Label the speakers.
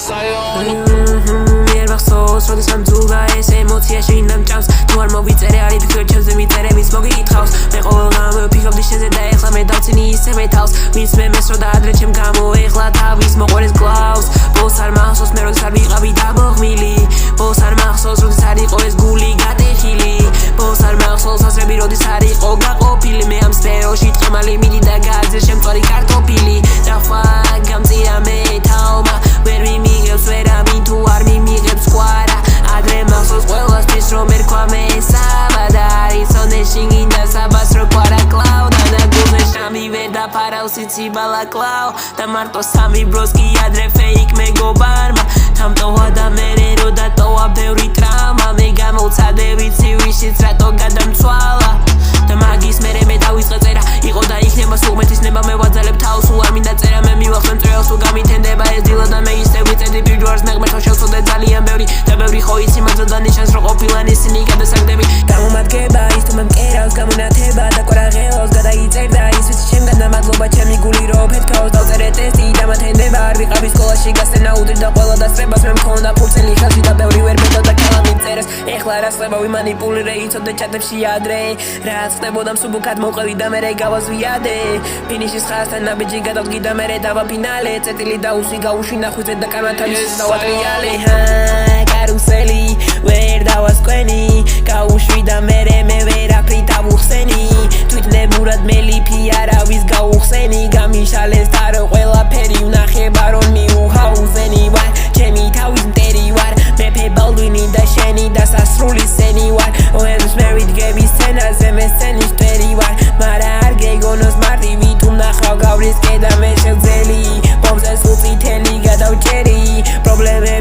Speaker 1: მიერ მახსოვს როდესაც მძულდა ეს ემოცია შინამ ჭამს თუ არ მოვიწერე არის ფიქრე ჩემზე მიწერების მოგიკითხავს მე ყოველდღე ვფიქრობდი შენზე და ეხლა მე დავცინი ისევე თავს ვინც მე მესრო და ადრე ჩემ გამოეხლა თავის მოყურეს გლავს ბოლოს არ მახსოვს მე როდეს არ ვიყავი დაბოღმილი ბოლოს არ მახსოვს როდეს არ იყო ეს გული გატეხილი ბოლოს არ მახსოვს ასრები როდეს არ იყო გაყოფილი მე ამ სფეროში თხემალი მიდი და გაძე შემწვარი კარტოფილი დახვა გამწია მე თავმა ვერ მიმიღებს ვერავინ თუ არ მიმიღებს კვარა ადრე მახსოვს ყველასთვის რომ ერქვა მე საბადა არიცოდე შიგინდა საბას რო კვარა კლავ დანაგულზე შამი ვერ დაფარავს იცი ბალაკლავ და მარტო სამი ბროსკი ადრე ფეიქ მეგობარმა თამტოვა და მერე რო დატოვა ბევრი ტრამა მე გამოვცადე ვიცი ვიშიც რატო გადამცვალა და მაგის მერე მე დავიწყე წერა იყო და იქნება სულ მეთისნება მე ვაძალებ თავს სულ არ მინდა წერა მე მივახსენ წრეალს თუ გამითენდება ეს დილა და მე ისე ვიწედი ბიჯვარს ნაღმეთო შევსვდე ძალიან ბევრი და ბევრი ხო იცი მაგზოდა ნიშანს რო ყოფილან ისინი გადასაგდები გამომადგება ის თუ მე მკერავს გამონათება და კვარაღელოს გადაიწერდა ის ვიცი ჩემგან და მადლობა ჩემი გული რო ფეთქავს დავწერე ტესტი და მათენდება არ ვიყავი სკოლაში გასცენა უდრიდა და ყველა დასწრებას მე მქონდა ფურცელი ხალხი და ბევრი ვერ მედოდა კალამი წერეს ეხლა რას ხდება ვიმანიპულირე იცოდე ჩატებში ადრე რაც ხდებოდა მსუბუქად მოვყევი და მერე გავაზვიადე ფინიშის ხაზთან ნაბიჯი გადავდგი და მერე დავაფინალე წეტილი დაუსვი გაუშვინა ხვიძე და კანათალის დავატრიალე კარუსელი ვერ დავასკვენი გაუშვი და მერე მე ვერაფრით ავუხსენი თვითნებურად მელიფი არავის გაუხსენი გამიშალეს თარო ყველაფერი ვნახება რომ მიუჰაუზენი ვარ ჩემი თავის მტერი ვარ მეფე ბალდვინი და შენი დასასრული სენი ვარ ოენს მერიდ გები სცენაზე მე სცენის მტერი ვარ მარა არ გეგონოს მარტივი თუ ნახავ გავრისკე და მე შევძელი ბომზე სულ წითელი გადავჭერი პრობლემები